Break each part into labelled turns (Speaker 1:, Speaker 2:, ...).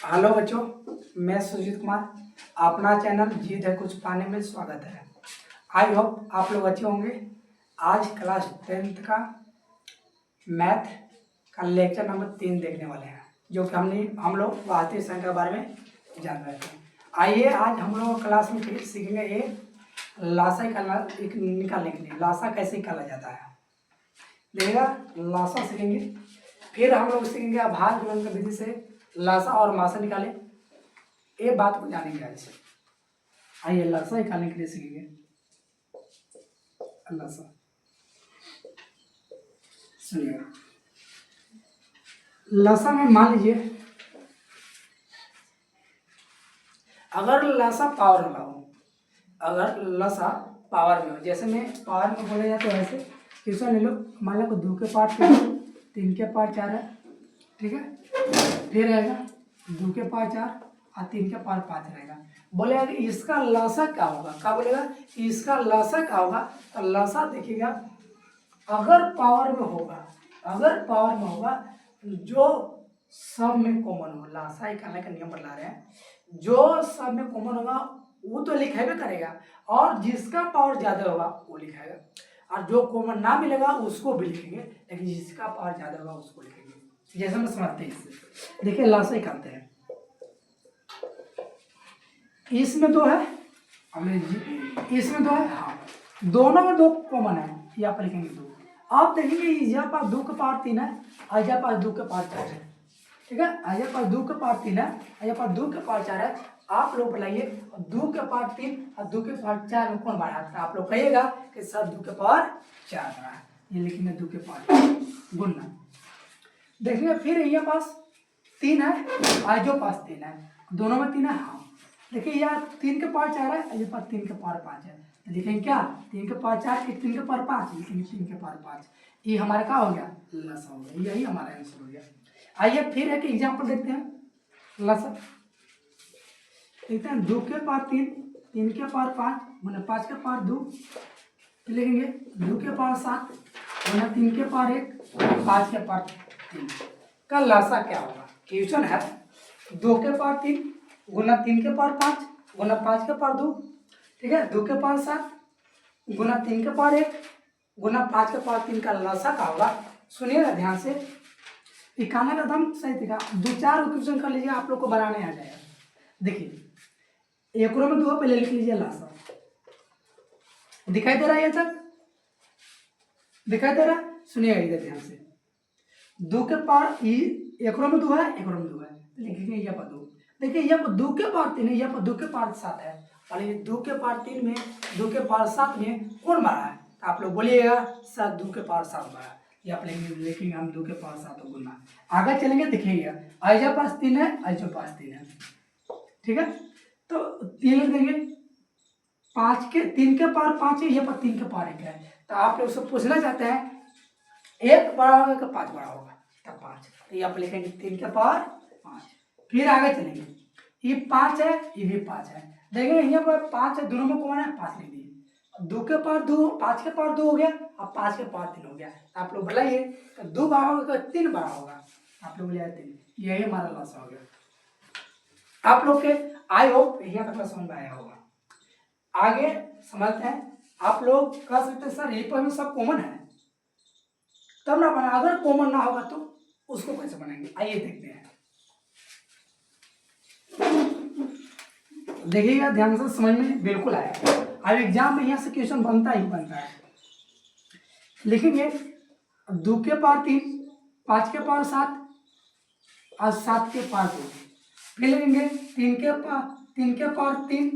Speaker 1: Hello बच्चों, मैं सुजीत कुमार। अपना चैनल जीत है कुछ पाने में स्वागत है। आई होप आप लोग अच्छे होंगे। आज क्लास 10th का मैथ का लेक्चर नंबर 3 देखने वाले हैं, जो कि हम लोग भारतीय संख्या के बारे में जान रहे थे। आइए आज हम लोग क्लास में सीखेंगे ये लासा निकालने के लिए लासा कैसे निकाला जाता है। देखिएगा, लासा सीखेंगे, फिर हम लोग सीखेंगे आभार गुणन की विधि से लासा और मासा निकाले। ये बात को जानेंगे आज। आइए लासा निकालने के लिए सीखेंगे। लासा सुनिएगा, लासा में मान लीजिए अगर लासा पावर वाला हो, अगर लासा पावर में हो, जैसे मैं पावर में बोला जाए तो ऐसे क्वेश्चन ले लो। मान लो 2 के पावर 3 के पावर 4 है, ठीक है। फिर रहेगा 2 के पावर 4 और 3 के पावर 5 रहेगा। बोलेगा कि इसका लासा क्या होगा, क्या बोलेगा इसका लासा क्या होगा। तो लासा देखिएगा, अगर पावर में होगा, अगर पावर में होगा जो सब में कॉमन हो, लासा निकालने का नियम बता रहे हैं, जो सब में कॉमन होगा वो तो लिखेगा करेगा, और जिसका पावर ज्यादा होगा वो लिखेगा, और जो कॉमन ना मिलेगा उसको भी लिखेंगे, लेकिन जिसका पावर ज्यादा होगा उसको लिखेंगे। जैसे हम समझते हैं इससे। देखिए लासा निकालते हैं। इसमें 2 है, इसमें 2 है, हाँ दोनों में 2 कॉमन है, यहाँ पर लिखेंगे 2। आप देखेंगे यहाँ पर 2 के पावर 3 है और यहाँ पर 2 के पावर 4 है, ठीक है। यहाँ पर 2 के पावर 3 है और यहाँ पर 2 के पावर 4 है। आप लोग बताइए 2 के पावर 3 और 2 के पावर 4 में कौन बड़ा है। आप लोग कहिएगा कि सर 2 के पावर 4 बड़ा है, ये लिखेंगे 2 के पावर गुणा। देखिए फिर यहाँ पास 3 है और जो पास 3 है, दोनों में 3 है, हाँ। देखिए यहाँ 3 के पावर 4 है और यहाँ पर 3 के पावर 5 है, तो लिखेंगे क्या 3 के पावर 4 कि 3 के पावर 5, लिखेंगे 3 के पावर 5। ये हमारा क्या हो गया, लसा हो गया, यही हमारा आंसर हो गया। आइए फिर एक एग्जाम्पल देखते हैं। लसा देखते हैं 2 के पावर 3, 3 के पावर 5 गुना 5 के पावर 2, लिखेंगे 2 के पावर 7 गुना 3 के पावर 1 5 के पावर 3 का लासा क्या होगा। क्वेश्चन है 2 के पावर 3 गुना 3 के पावर 5 गुना 5 के पावर 2, ठीक है। 2 के पावर 7 गुना 3 के पावर 1 गुना 5 के पावर 3 का लासा क्या होगा। सुनिएगा ध्यान से, निकालने का दम सही दिखा। 2-4 क्वेश्चन कर लीजिए, आप लोग को बनाने आ जाएगा। देखिए एक में 2 पहले लिख लीजिए लासा। दिखाई दे रहा है, ये तक दिखाई दे रहा है। सुनिएगा इधर ध्यान से, 2 के पावर एक में 2 है, एक में 2 है, लिखेंगे यहाँ पर 2। देखिए यहाँ पर 2 के पावर 3 है, यहाँ पर 2 के पावर 7 है, और ये 2 के पावर 3 में 2 के पावर 7 में कौन बड़ा है। तो आप लोग बोलिएगा सर 2 के पावर 7 बड़ा है, ये आप लिखेंगे हम 2 के पावर 7 गुना। आगे चलेंगे, दिखेगा आइजा पास 3 है, आइजा पास 3 है, ठीक है। तो 3 लिख देंगे, 3 के पावर 5 है, यहाँ पर 3 के पावर 1 है। तो आप लोग से पूछना चाहते हैं 1 बड़ा होगा कि 5 बड़ा होगा, तब 5, तो यहाँ पर लिखेंगे 3 के पावर 5। फिर आगे चलेंगे, ये 5 है, ये भी 5 है। देखेंगे यहाँ पर 5 है, दोनों में कौन है, 5 लिख दिए। 2 के पावर 2, 5 के पावर 2 हो गया, अब 5 के पावर 3 हो गया। आप लोग बताइए 2 बड़ा होगा कि 3 बड़ा होगा। आप लोग बोले 3, यही हमारा लासा हो गया। आप लोग के आई होप यहाँ तक समझ में आया होगा। आगे समझते हैं। आप लोग कह सकते हैं सर यही पर सब कॉमन है तब ना बना, अगर कॉमन ना होगा तो उसको कैसे बनाएंगे, आइए देखते हैं। देखिएगा ध्यान से, समझ में बिल्कुल आया। अब एग्जाम में यहाँ से क्वेश्चन बनता ही बनता है। लिखेंगे 2 के पावर 3, 5 के पावर 7 और 7 के पावर 2। फिर लिखेंगे 3 के पावर 3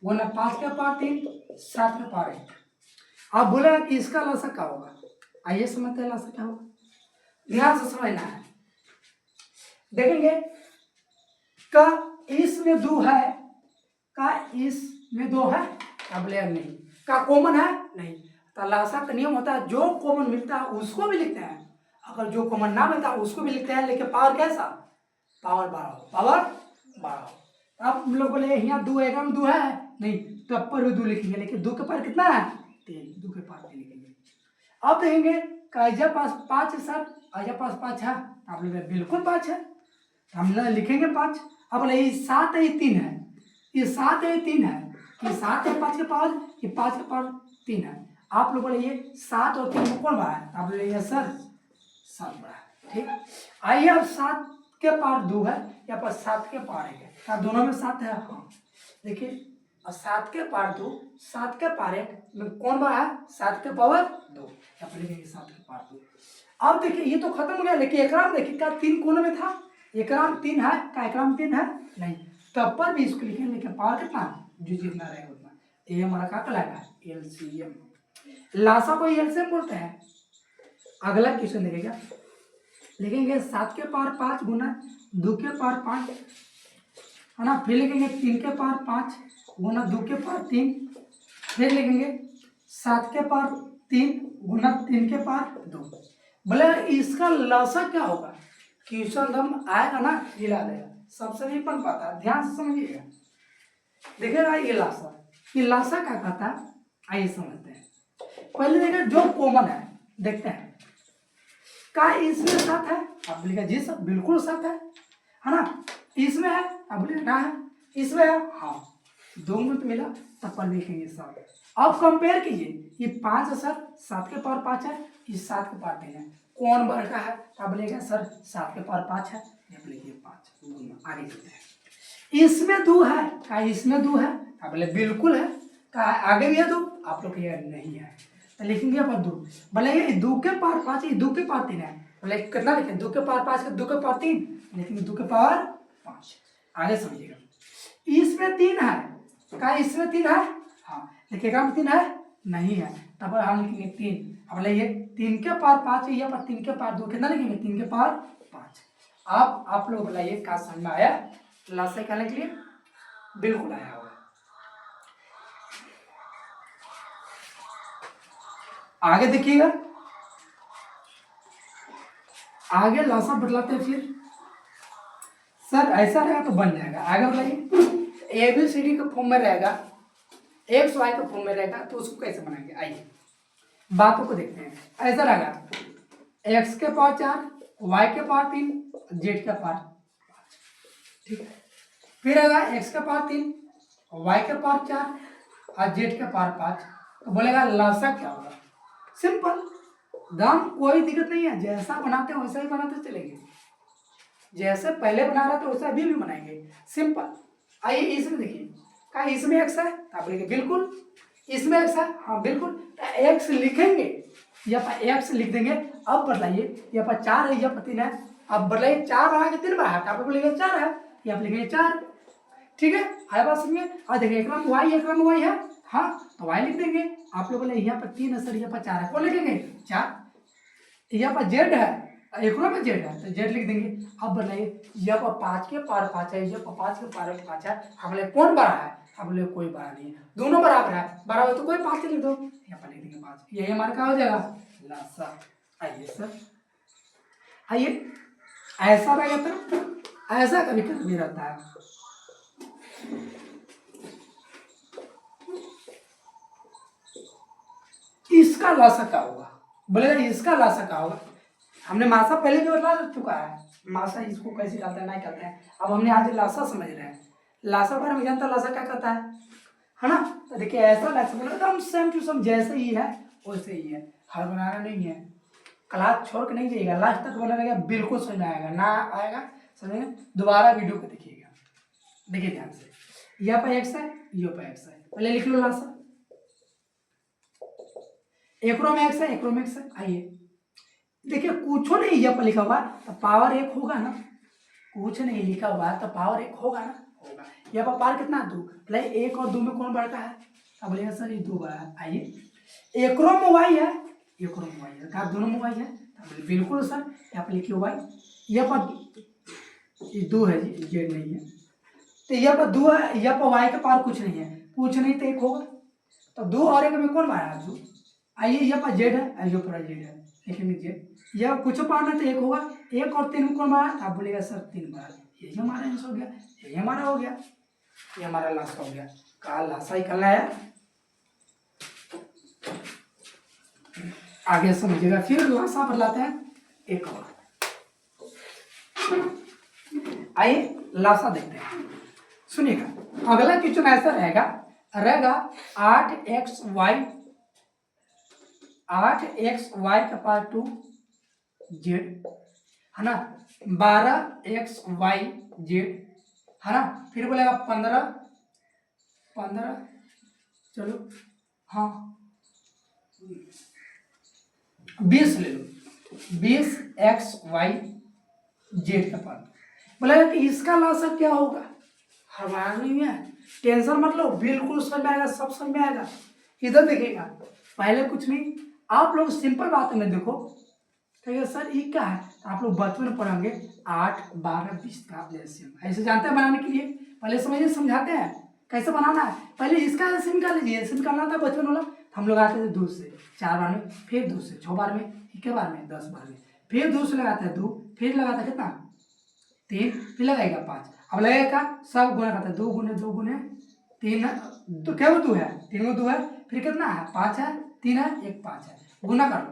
Speaker 1: गुना 5 के पावर 3 7 के पावर 1। आप बोला कि इसका लासा क्या होगा, आइए समझते हैं लासा क्या होगा। ध्यान से समझना है। देखेंगे का इसमें 2 है, का इसमें 2 है, अब ले नहीं का कॉमन है नहीं। तो लासा का नियम होता है जो कॉमन मिलता है उसको भी लिखते हैं, अगर जो कॉमन ना मिलता है उसको भी लिखते हैं, लेकिन पावर कैसा, पावर 12 हो, पावर 12 हो। अब हम लोग बोले यहाँ 2 एक में 2 है नहीं, तो ऊपर भी 2 लिखेंगे, लेकिन 2 के पावर कितना है 3, 2 के पावर 3 लिखेंगे। अब देखेंगे काजा पास 5 है सर, आजा पास 5 है, आप लोग बिल्कुल 5 है, हम लिखेंगे 5। अब बोले ये 7 है, ये 3 है, ये 7 है, ये 3 है, ये 7 है 5 के पावर, ये 5 के पावर 3 है। आप लोग बोले ये 7 और 3 में कौन बड़ा है? आप बोले सर 7 बड़ा है। ठीक, आइए अब 7 के पावर 2 है, यहाँ पर 7 के पावर 1 है, क्या दोनों में 7 है? हाँ, देखिए 7 के पावर 2, 7 के पावर 1 में कौन बड़ा है? 7 के पावर 2, यहाँ पर लिखेंगे 7 के पावर 2। अब देखिए ये तो खत्म हो गया, लेकिन एकराम देखिए क्या 3 कोने में था? एकराम 3 है, क्या एकराम 3 है? नहीं, तब पर भी इसको लिखेंगे, लेकिन पावर कितना? जो जितना रहेगा उतना। ये हमारा क्या कहलाएगा? एलसीएम। लासा को एलसीएम बोलते हैं। अगला क्वेश्चन देखिएगा, लिखेंगे 7 के पावर 5 गुना 2 के पावर 5 है ना, फिर लिखेंगे 3 के पावर 5 गुना 2 के पावर 3, फिर लिखेंगे 7 के पावर 3 गुना 3 के पावर 2। बोले इसका लसा क्या होगा? क्वेश्चन हम आएगा ना हिला देगा, सबसे नहीं बन पाता, ध्यान से समझिएगा। देखिएगा ये लासा क्या कहता है, आइए समझते हैं। पहले देखिए जो कॉमन है, देखते हैं का इसमें 7 है? आप बोलिएगा जी सर बिल्कुल 7 है ना। इसमें है? आप बोलिएगा ना है, इसमें है, हाँ, 2 में तो मिला, तब पर लिखेंगे 7। अब कंपेयर कीजिए, ये 5 है सर, 7 के पावर 5 है, ये 7 के पावर 3 है, कौन बड़ा है? आप बोलिएगा सर 7 के पावर 5 है, ये बोलिए 5। आगे चलते हैं, इसमें 2 है, क्या इसमें 2 है? आप बोले बिल्कुल है, क्या आगे भी है 2? आप लोग ये नहीं है, तो लिखेंगे आप 2। बोले ये 2 के पावर 5 है, 2 के पावर 3 है, बोले कितना लिखें? 2 के पावर 5 के 2 के पावर 3, लेकिन 2 के पावर 5। आगे समझिएगा, इसमें 3 है, क्या इसमें 3 है? हाँ, लिखेगा में 3 है? नहीं है, तब हम लिखेंगे 3। अब बोले ये 3 के पावर 5 है, यहाँ पर 3 के पावर 2, कितना लिखेंगे? 3 के पावर 5। अब आप लोग बोला ये क्या समझ में आया? लास्ट निकालने के लिए बिल्कुल आया होगा। आगे देखिएगा, आगे लासा बदलाते हैं फिर। सर ऐसा रहेगा तो बन जाएगा, आगे बताइए। ABCD के फॉर्म में रहेगा, XY के फॉर्म में रहेगा, तो उसको कैसे बनाएंगे? आइए बातों को देखते हैं। ऐसा रहेगा x के पावर 4, y के पावर 3, z के पावर 5। ठीक है, फिर आएगा x के पावर 3, y के पावर 4 और z के पावर 5। तो बोलेगा लासा क्या होगा? सिंपल, दाम कोई दिक्कत नहीं है, जैसा बनाते हैं वैसा ही बनाते चलेंगे, जैसे पहले बना रहा था वैसा अभी भी बनाएंगे, सिंपल। आइए इसमें देखिए, क्या इसमें x है? आप बोलेंगे बिल्कुल। इसमें x है? हाँ बिल्कुल, तो x लिखेंगे, यहाँ पर x लिख देंगे। अब बताइए यहाँ पर 4 है, यहाँ पर 3 है, अब बताइए 4 बढ़ा के 3 बढ़ा है, आप बोलेंगे 4 है, यहाँ पर लिखेंगे 4। ठीक है, आया बात समझिए। और देखिए एक नाम y, एक नाम y है, हाँ, तो y लिख देंगे। आप लोग बोले यहाँ पर 3 है सर, यहाँ पर 4 है, कौन लिखेंगे? 4। यहाँ पर z है, एक में z है, तो z लिख देंगे। अब बताइए यहाँ पर 5 के पावर 5 है, यहाँ पर 5 के पावर 5 है, हम बोले कौन बड़ा है? हम बोले कोई बड़ा नहीं है, दोनों बराबर है, बराबर तो कोई 5 लिख दो, यहाँ पर लिख देंगे 5। यही हमारा क्या हो जाएगा? लासा। आइए सर, आइए ऐसा रहेगा, तो ऐसा कभी कभी रहता है। इसका लासा क्या होगा? बोलेगा इसका लासा क्या होगा? हमने मासा पहले भी बता चुका है, मासा इसको कैसे करते हैं नहीं करते हैं, अब हमने आज लासा समझ रहे हैं। लासा पर हम जानता लासा क्या करता है ना। तो देखिए ऐसा लासा बोला तो हम सेम टू सेम जैसे ही है वैसे ही है, हर बनाना नहीं है। क्लास छोड़ के नहीं जाइएगा, लास्ट तक बना रहेगा, बिल्कुल समझ में आएगा, ना आएगा समझेंगे दोबारा वीडियो को देखिएगा। देखिए ध्यान से, यहाँ पर एक्स है, यहाँ पर एक्स है, पहले लिख लो लासा। एक रो में एक्स है, एक रो में एक्स है। आइए देखिए कुछ नहीं यहाँ पर लिखा हुआ तो पावर 1 होगा ना, कुछ नहीं लिखा हुआ तो पावर 1 होगा ना, होगा। यहाँ पर पावर कितना? 2, मतलब 1 और 2 में कौन बढ़ता है? अब बोलिएगा सर ये 2 बड़ा है। आइए एक रो में y है, एक रो में y है, कहा दोनों में y है, बिल्कुल सर, यहाँ पर लिखिए y, यहाँ पर ये 2 है जी, z नहीं है, तो यहाँ पर 2 है, यहाँ पर y के पावर कुछ नहीं है, कुछ नहीं तो 1 होगा, तो 2 और 1 में कौन बढ़ा है? 2। आइए यहाँ पर z है, यहाँ पर z है, लिखेंगे z, यह कुछ पाना तो 1 होगा, 1 और 3 में कौन बड़ा? आप बोलेगा सर 3 बड़ा, यही हमारा आंसर हो गया, यही हमारा हो गया, ये हमारा लासा हो गया। कहा लासा ही करना है, आगे समझिएगा। फिर लासा बदलाते हैं एक और, आइए लासा देखते हैं, सुनिएगा। अगला क्वेश्चन ऐसा रहेगा 8xy का पावर 2z है ना, 12xyz है ना, फिर बोलेगा 15 चलो हाँ 20 ले लो, 20xyz का पावर। बोलेगा कि इसका लासा क्या होगा, हमारा नहीं है, टेंशन मत लो, बिल्कुल समझ में आएगा, सब समझ में आएगा। इधर देखिएगा, पहले कुछ नहीं, आप लोग सिंपल बात में देखो, कहिए सर ये क्या है, तो आप लोग बचपन में पढ़ेंगे 8 12 20 का एलसीएम ऐसे जानते हैं बनाने के लिए, पहले समझिए, समझाते हैं कैसे बनाना है। पहले इसका एलसीएम निकाल लीजिए, एलसीएम निकालना था बचपन वाला, हम लोग आते थे 2 से 4 बार में, फिर 2 से 6 बार में, 1 बार में, 10 बार में, फिर 2 से लगाता है 2, फिर लगाता है कितना 3, फिर लगाएगा 5। अब लगेगा सब गुना करता है, 2 गुने 2 गुने 3 तो क्या वो 2 है, 3 में 2 है, फिर कितना है 5 है, 3 है 1 5 है, गुना कर लो,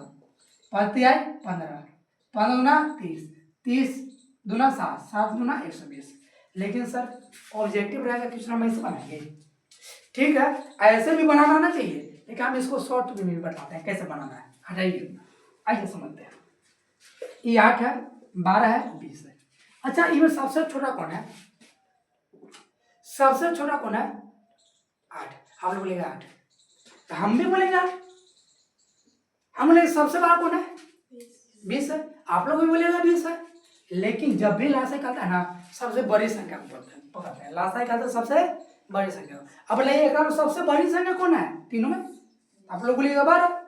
Speaker 1: 5 3 आए 15, 15 दूना 30, 30 दूना 60, 60 दूना 120। लेकिन सर ऑब्जेक्टिव रहेगा क्वेश्चन हम ऐसे बनाएंगे, ठीक है, ऐसे भी बनाना आना चाहिए, लेकिन हम इसको शॉर्ट में भी बताते हैं कैसे बनाना है। हटाइए, आइए समझते हैं। ये 8 है, 12 है, 20 है। अच्छा इनमें सबसे छोटा कौन है, सबसे छोटा कौन है 8, हम लोग बोलेंगे 8, तो हम भी बोलेंगे 8, हम बोलेंगे सबसे बड़ा कौन है 20 है, आप लोग भी बोलेगा 20 है। लेकिन जब भी लासा निकलता है ना, सबसे बड़ी संख्या को पकड़ते हैं, लासा निकलता है सबसे बड़ी संख्या। अब बोलिए एक सबसे बड़ी संख्या कौन है तीनों में, आप लोग बोलिएगा 12,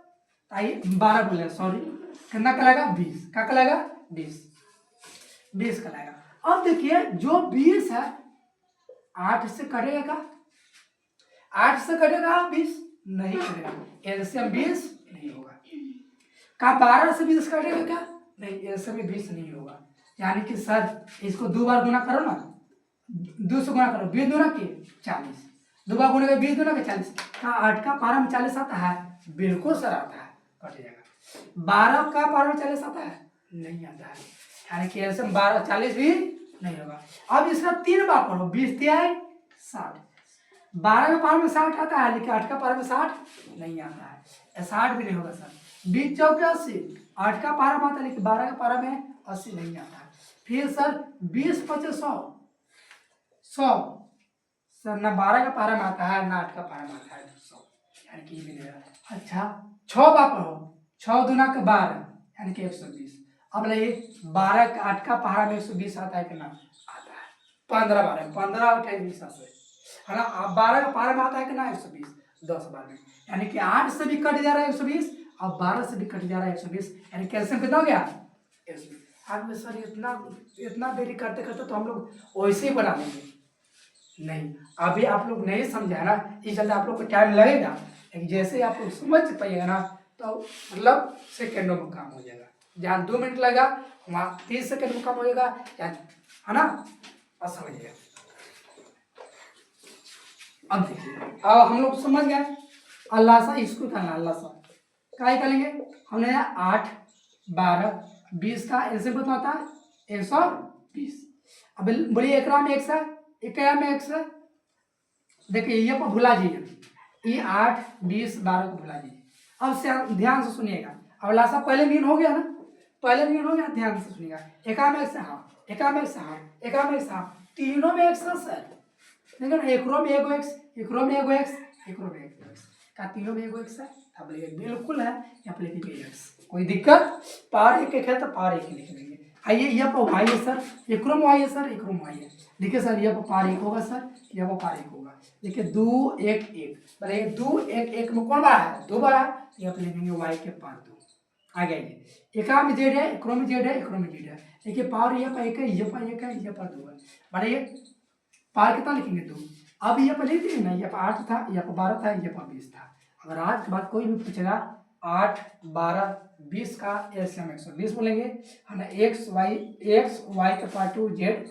Speaker 1: आइए 12 बोले, सॉरी कितना कहलाएगा 20, क्या कहलाएगा 20 कहलाएगा। अब देखिए जो 20 है 8 से कटेगा क्या, 8 से कटेगा 20 नहीं कटेगा, एलसीएम 20 नहीं होगा। क्या 12 से 20 कटेगा क्या, नहीं, एलसीएम 20 नहीं होगा। यानी कि सर इसको 2 बार गुना करो ना, 2 से गुना करो, 20 दूना के 40, 2 बार गुना के 20 दूना के 40, क्या 8 का पारा में 40 आता है, बिल्कुल सर आता है, कट जाएगा। 12 का पारा में 40 आता है, नहीं आता है, यानी कि एलसीएम 12 40 भी नहीं होगा। अब इसका 3 बार पढ़ो, 20 3 आए 60, 12 का पारा में 60 आता है, लेकिन 8 का पारा में 60 नहीं आता है, 60 भी नहीं होगा सर। 20 चौके 80, 8 का पारा में आता है, लेकिन 12 का पारा में 80 नहीं आता है। फिर सर 20 25 100 सर, ना 12 का पारा में आता है, ना 8 का पारा में आता है, 100, यानी कि भी नहीं। अच्छा 6 बार पढ़ो, 6 दूना के 12 यानी कि 120। अब लाइए 12 का 8 का पारा में 120 आता है कि ना आता है, 15 बार 15 और 20 है ना, अब 12 का पारा में आता है कि ना 120 10 बार में, यानी कि 8 से भी कट जा रहा है 120, अब 12 से भी कट जा रहा है 120, यानी कैल्शियम कितना हो गया 120। आज में सर इतना देरी करते करते तो हम लोग वैसे ही बना देंगे, नहीं अभी आप लोग नहीं समझा ना, इस चलते आप लोग को टाइम लगेगा, लेकिन जैसे ही आप लोग समझ पाइएगा ना, तो मतलब सेकेंडों में काम हो जाएगा। जहाँ 2 मिनट लगेगा वहाँ 30 सेकेंड में काम हो जाएगा, है ना, बस समझिएगा। अब देखिए, अब हम लोग समझ गए, अल्लाह सा इसको करना, अल्लाह सा क्या करेंगे हमने 8 12 20 का एलसीएम कितना होता है 120। अब बोलिए एक में 1 है, एक में 1 है, देखिए ये को भुला जाइए, ये 8 20 12 को भुला जाइए। अब से ध्यान से सुनिएगा, अब लासा पहले मीन हो गया ना, पहले मीन हो गया, ध्यान से सुनिएगा, एक में 1 से हाँ, एक में 1 से हाँ, एक में 1 से हाँ, तीनों में 1 से सर, देखो ना, एक रो में एगो एक्स, एक रो में एगो एक्स, एक रो में एगो एक्स, क्या तीनों में एगो एक्स है, अब लिखे बिल्कुल है, यहाँ पर लिखेंगे एक्स, कोई दिक्कत, पावर एक है तो पावर एक लिख लेंगे। आइए यहाँ पर वाई है सर, एक रो में वाई है सर, एक रो में वाई है, देखिए सर यहाँ पर पावर एक होगा सर, यहाँ पर पावर एक होगा, देखिए 2 1 1, मतलब 2 1 1 में कौन बड़ा है 2 बड़ा है, यहाँ पर लिखेंगे वाई के पावर 2। आगे आइए, एक में जेड है, एक रो में जेड है, एक रो में जेड है, देखिए पावर यहाँ पर एक है, यहाँ पर एक है, यहाँ पर 2 है, बढ़िए पार कितना लिखेंगे 2। अब ये पर लिख दिए ना, ये पर 8 था, ये पर 12 था, ये पर 20 था। अगर आज के बाद कोई भी पूछेगा 8 12 20 का एलसीएम 120 बोलेंगे, है ना, एक्स वाई का power 2 z,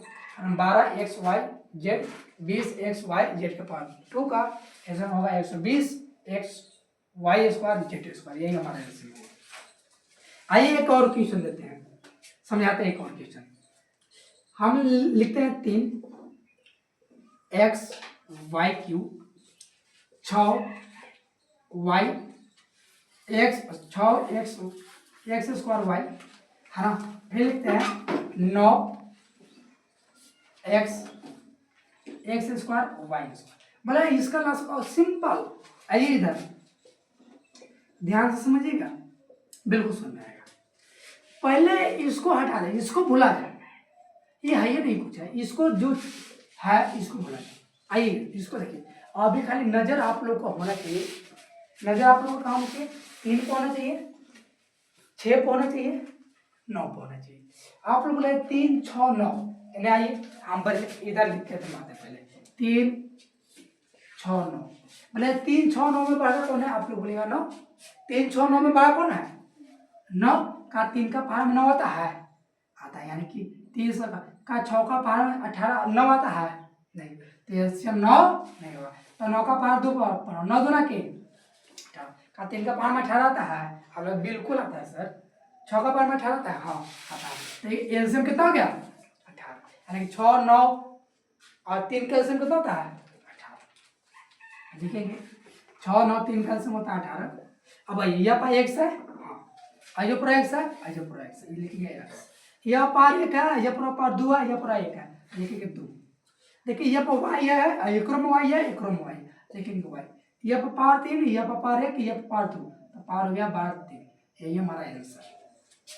Speaker 1: 12 x y z, 20 x y z का पावर 2 का एलसीएम होगा 120 x y square z square, यही हमारा एलसीएम है। आइए एक और क्वेश्चन देते हैं, समझाते हैं एक और क्वेश्चन, हम लिखते हैं 3 x y cube 6y x 6x square y है ना। फिर लिखते हैं 9x स्क्वायर वाई स्क्वायर। मतलब इसका लास्ट सिंपल। आइए इधर ध्यान से समझिएगा, बिल्कुल समझ में आएगा। पहले इसको हटा दें, इसको भुला जाए, ये है ये नहीं कुछ है, इसको जो है इसको भुला जाए। आइए इसको देखिए, अभी खाली नजर आप लोग को होना चाहिए, नजर आप लोग को कहाँ होना चाहिए, 3 पे होना चाहिए, 6 पे होना चाहिए, 9 पे होना चाहिए। आप लोग बोले 3 6 9, यानी आइए हम इधर लिखते थे बातें पहले 3 6 9, बोले 3 6 9 में बड़ा कौन है, आप लोग बोलेगा 9। 3 6 9 में बड़ा कौन है, 9 का 3 का पारा में 9 आता है, यानी कि 30 का 6 का पारा में 18 9 आता है नहीं, तो इससे 9 नहीं होगा। तो 9 का पारा 2 9 दूना के का 3 का पारा में 18 आता है, हम लोग बिल्कुल आता है सर। 6 का पारा में 18 आता है, हाँ आता है। तो ये एलसीएम कितना हो गया 18, यानी कि 6 9 और 3 का एलसीएम कितना होता है 18। देखेंगे 6 9 3 का एलसीएम होता है 18। अब यह पाई x है, हाँ आइए पूरा x है, आइए पूरा x है, ये लिखेंगे x। यह पार 1 है, यह पूरा पार 2 है, यह पूरा 1 है, लिखेंगे 2। देखिए यह पर y है, एक में y है, एक में y, लिखेंगे y। यह पर पार 3, यह पर पार 1, यह पर पार 2, तो पार हो गया 12 3। यही हमारा आंसर।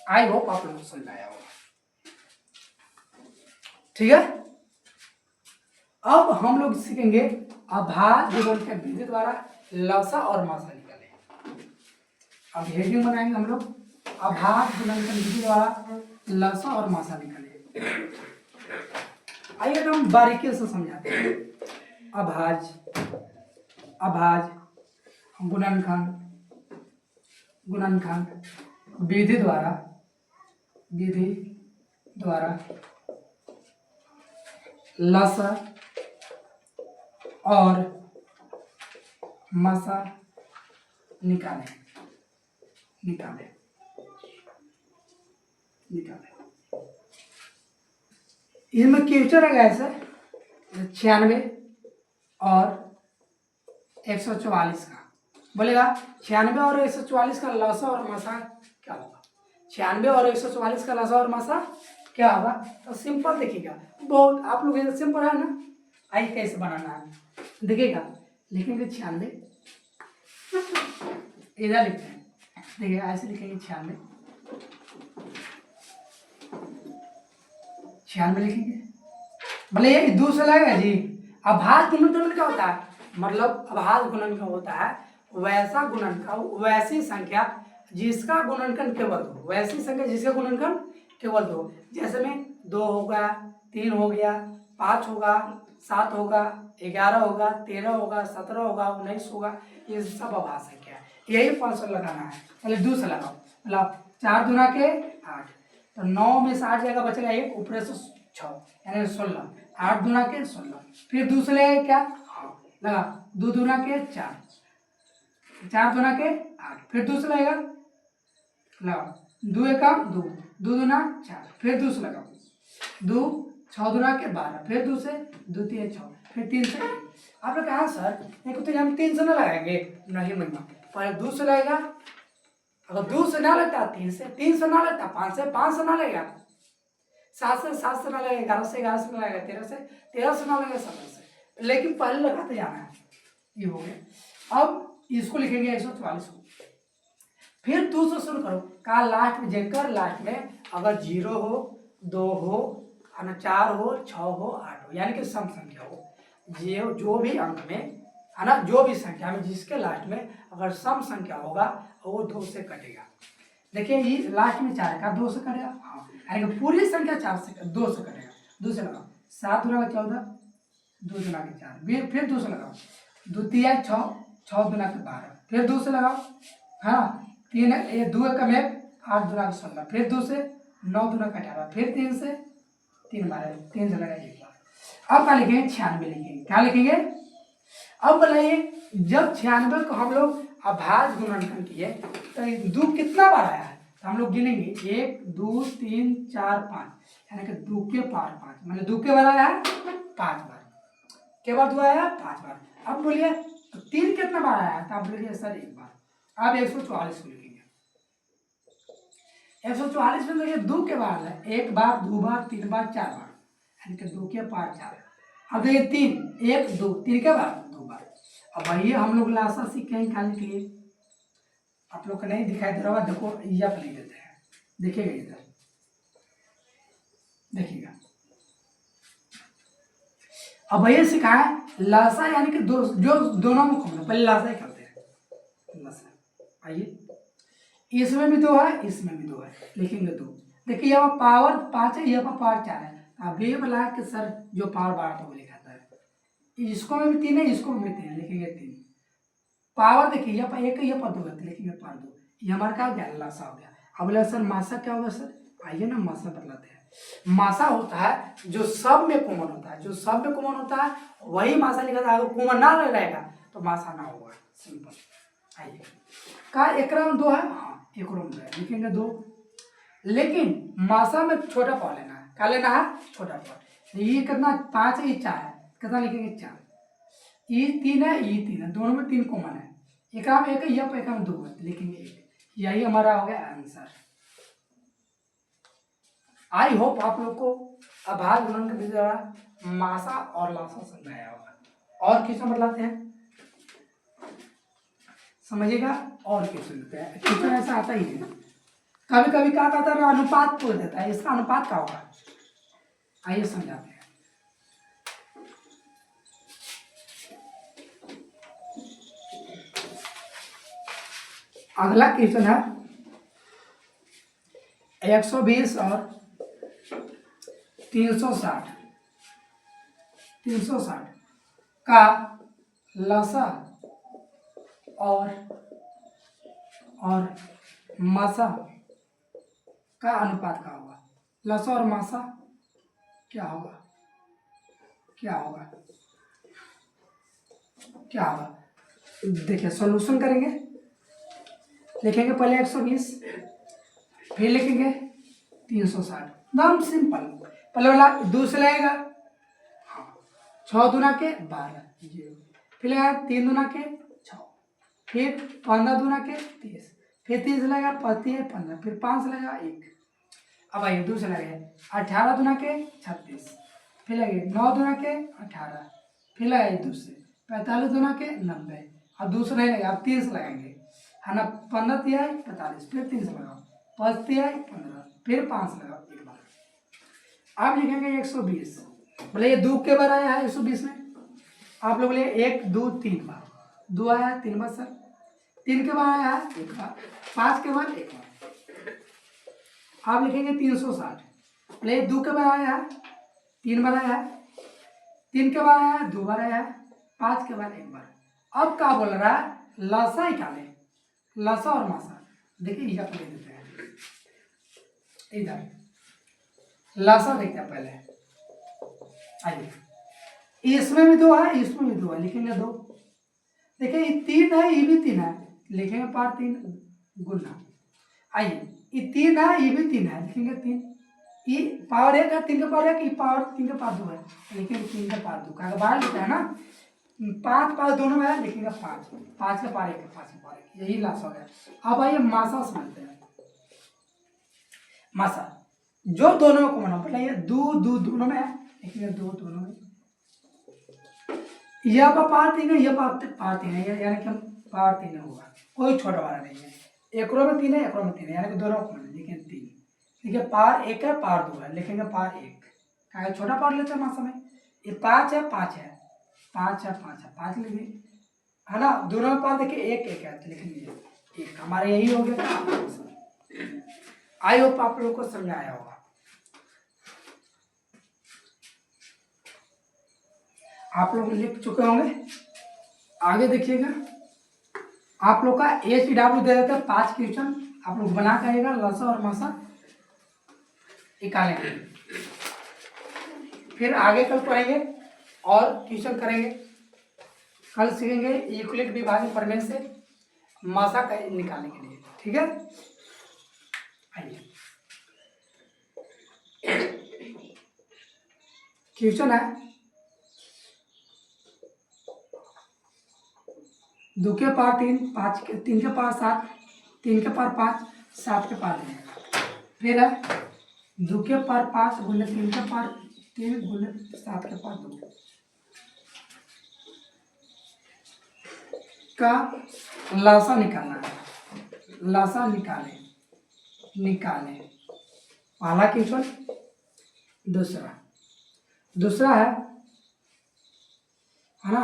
Speaker 1: आई होप आप लोगों को समझ आया होगा, ठीक है। अब हम लोग सीखेंगे अभाज्य गुणन के विधि द्वारा लसा और मासा निकालें। अब हेडिंग बनाएंगे हम लोग, अभाज्य गुणन के विधि द्वारा लसा और मासा निकालें। आइए तो हम बारीकी से समझाते हैं। अभाज्य गुणनखंड विधि द्वारा लसा और मासा निकालें। इसमें क्वेश्चन है ऐसे 96 और 144 का, बोलेगा 96 और 144 का लसा और मासा क्या होगा। 96 और 144 का लसा और मासा क्या होगा, तो सिंपल देखिएगा, बहुत आप लोग सिंपल है ना। आइए कैसे बनाना है देखिएगा, लिखेंगे 96, इधर लिखते हैं, देखिए ऐसे लिखेंगे 96 लिखेंगे, भले ये 2 से लगेगा जी। अभाज्य गुणनखंड क्या होता है, मतलब अभाज्य गुणनखंड होता है वैसा गुणनखंड, वैसी संख्या जिसका गुणनखंड केवल 2, वैसी संख्या जिसका गुणनखंड केवल 2। जैसे में 2 होगा, 3 हो गया, 5 होगा, 7 होगा, 11 होगा, 13 होगा, 17 होगा, 19 होगा, ये सब अभाज्य संख्या है। यही 500 लगाना है, पहले 2 से लगाओ, मतलब 4 दूना के 8, तो 9 में से 8 जगह बचेगा 1, ऊपर से 6 यानी 16, 8 दूना के 16, फिर दूसरे क्या, हाँ लगा 2 दूना के 4, 4 दूना के 8, फिर दूसरा लगेगा, लगाओ 2 एका 2, 2 दूना 4, फिर दूसरा लगाओ 2, 6 दूना के 12, फिर दूसरे 2 3 6, फिर 3 से 1। आप लोग कहा सर एक तो हम 3 से ना लगाएंगे, नहीं महिमा, पहले 2 से लगेगा, अगर 2 से ना लगता 3 से ना लगता 5 से ना लगेगा, 7 से ना लगेगा, 11 से ना लगेगा, 13 से ना लगेगा, 17 से, लेकिन पहले लगाते जाना है। ये हो गया। अब इसको लिखेंगे 144 को, फिर 2 से शुरू करो का लास्ट में, जेकर लास्ट में अगर 0 हो, 2 हो, 4 हो, 6 हो, 8 हो, यानी कि सम संख्या हो, जो भी अंक में है ना, जो भी संख्या में जिसके लास्ट में अगर सम संख्या होगा वो 2 से कटेगा। देखिए ये लास्ट में 4 का 2 से कटेगा, हाँ यानी कि पूरी संख्या 4 से 2 से कटेगा। 2 से लगाओ 7 दूना का 14, 2 दूना के 4, फिर 2 से लगाओ 2 3 6, 6 दूना के 12, फिर 2 से लगाओ, हाँ 3 ये 2 का 8 दूना के 16, फिर 2 से 9 दूना का 18, फिर 3 से 3 12, 3 से लगा 1 बार। अब क्या लिखेंगे 96 लिखेंगे, क्या लिखेंगे। अब बताइए जब 96 को हम लोग अभाज्य गुणनखंड किए तो 2 कितना बार आया है, तो हम लोग गिनेंगे 1 2 3 4 5, यानी कि 2 के पार 5, मैंने 2 के बार आया है 5 बार, क्या बार दो आया? 5 बार। अब बोलिए तो 3 कितना बार आया? तो आप बोलिए सर 1 बार। अब 144 को लिखेंगे। 144 में देखिए 2 के बार है, 1 बार, 2 बार, 3 बार, 4 बार, यानी कि 2 के पार 4। अब देखिए 3, 1, 2, 3 के बार 2 बार। अब भैया हम लोग लाशा सीखे हैं निकालने के लिए। आप लोग को नहीं दिखाई दे रहा होगा, देखो यह लिख देते हैं, देखिएगा इधर, देखिएगा। अब भैया सिखाया लाशा यानी कि जो दोनों में कॉमन, पहले लाशा ही करते हैं। लाशा आइए, इसमें भी 2 है, इसमें भी 2 है, लिखेंगे 2। देखिए यहाँ पावर 5 है, यहाँ पर पावर 4 है। अब ये बोला कि सर जो पावर 12 था वो लिखाता है, इसको में भी 3 है, इसको में भी 3 है, लिखेंगे 3। पावर देखिए यहाँ पर 1 है, यहाँ पर 2 है, लिखेंगे पावर 2। ये हमारा क्या हो गया? लाशा हो गया। अब बोला सर मासा क्या होगा? सर आइए ना मासा बतलाते हैं। मासा होता है जो सब में कॉमन होता है, जो सब में कॉमन होता है वही मासा लिखा था। अगर कॉमन ना रहेगा तो मासा ना होगा, सिंपल। आइए का एकरा में 2 है, हाँ एकरो में 2 है, लिखेंगे 2। लेकिन मासा में छोटा पाव लेना है, क्या लेना है? छोटा पाव। ये कितना? 5 है, ये 4 है, कितना लिखेंगे? 4। ये 3 है, ये 3 है, दोनों में 3 कॉमन है। एकरा में 1 है, यहाँ पर एकरा में 2 है, लिखेंगे 1। यही हमारा हो गया आंसर। आई होप आप लोग को आभार गुणन के द्वारा मासा और लाशा समझाया होगा। और क्वेश्चन बतलाते हैं, समझिएगा। और क्वेश्चन ऐसा आता ही है, कभी कभी क्या कहता है अनुपात पूछ देता है, इसका अनुपात क्या होगा? आइए समझाते हैं। अगला क्वेश्चन है 120 और 360 का लसा और मासा का अनुपात क्या होगा? लसा और मासा क्या होगा? क्या होगा? क्या होगा? देखिए सॉल्यूशन करेंगे, लिखेंगे पहले 120, फिर लिखेंगे 360, एकदम सिंपल। पहले वाला 2 से लगेगा, हाँ 6 दूना के 12, फिर लगेगा 3 दूना के 6, फिर 15 दूना के 30, फिर 30 लगेगा 15, फिर 5 से लगेगा 1। अब आइए 2 से लगेगा 18 दूना के 36, फिर लगेगा 9 दूना के 18, फिर लगाइए 2 से 45 दूना के 90, अब 2 से नहीं लगेगा, अब 30 लगाएंगे, है ना। 15 तिहाई 45, फिर 3 से लगाओ, 5 तिहाई 15, फिर 5 से लगाओ, एक बार। आप लिखेंगे 120, बोले ये 2 के बार आया है 120 में, आप लोग बोले 1 2 3 बार, 2 आया है 3 बार सर, 3 के बार आया है 1 बार, 5 के बार 1 बार। आप लिखेंगे 360, बोले 2 के बार आया है 3 बार आया है, 3 के बार आया है 2 बार आया है, 5 के बार 1 बार। अब क्या बोल रहा है? लसा ही निकाले, लसा और मासा। देखिए इधर ले देते हैं, इधर लसा देखते हैं पहले। आइए इसमें भी 2 है, इसमें भी 2 है, लिखेंगे 2। देखिए ये 3 है, ये भी 3 है, लिखेंगे पावर 3 गुना। आइए ये 3 है, ये भी 3 है, लिखेंगे 3। ये पावर 1 है, 3 का पावर 1, ये पावर 3 का पावर 2 है, लिखेंगे 3 का पावर 2। का बाहर लिखा है ना, 5 पावर दोनों में है, लिखेंगे 5, 5 का पावर 1 है, 5 का पावर 1, यही लास्ट हो गया। अब आइए मासा समझते हैं। मासा जो दोनों में कॉमन हो, पहले ये 2 2 दोनों में है, लिखेंगे 2 दोनों में। यह पावर 3 है, यह पावर 3 है, यानी कि पावर 3 होगा, कोई छोटा वाला नहीं है। एकरो में 3 है, एकरो में 3 है, यानी कि दोनों कॉमन है, लिखेंगे 3। देखिए पावर 1 है, पावर 2 है, लिखेंगे पावर 1, क्या छोटा पावर लेते हैं मासा में। ये 5 है, 5 है, 5 है, 5 है, 5 लिखिए, है ना। दोनों में पावर देखिए 1 1 है, तो लिखेंगे 1। हमारा यही हो गया। आई होप आप लोगों को समझ आया होगा। आप लोग लिख चुके होंगे, आगे देखिएगा। आप लोग का HW दे देते हैं 5 क्वेश्चन, आप लोग बना करिएगा, लसा और मासा निकालेंगे, फिर आगे कल पढ़ेंगे और क्वेश्चन करेंगे। कल सीखेंगे यूक्लिड विभाजन प्रमेय से मासा का निकालने के लिए, ठीक है। आइए क्वेश्चन है 2 के पावर 3, 5 के 3 के पावर 7, 3 के पावर 5, 7 के पावर 3। फिर है 2 के पावर 5 गुने 3 के पावर 3 गुने 7 के पावर 2 का लासा निकालना है। लासा निकालें, पहला क्वेश्चन। दूसरा है ना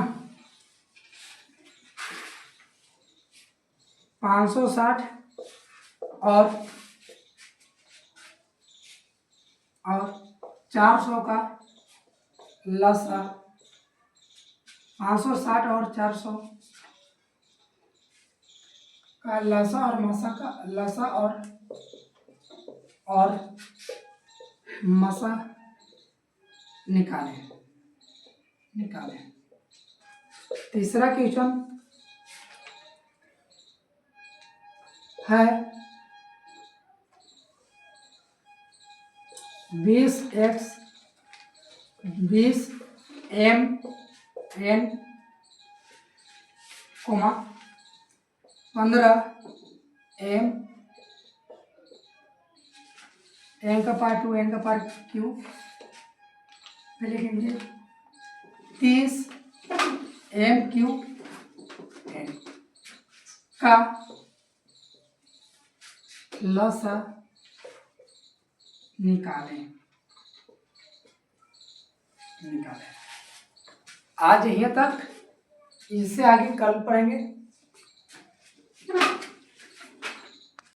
Speaker 1: 560 और 400 का लसा। 560 और 400 का लसा और मसा का लसा और मसा निकालें। तीसरा क्वेश्चन है 20x 20 m n 15 m n का पावर 2 n का पावर क्यू पे लिखेंगे 30 m क्यूब n का लसा निकालें। आज यहीं तक, इससे आगे कल पढ़ेंगे।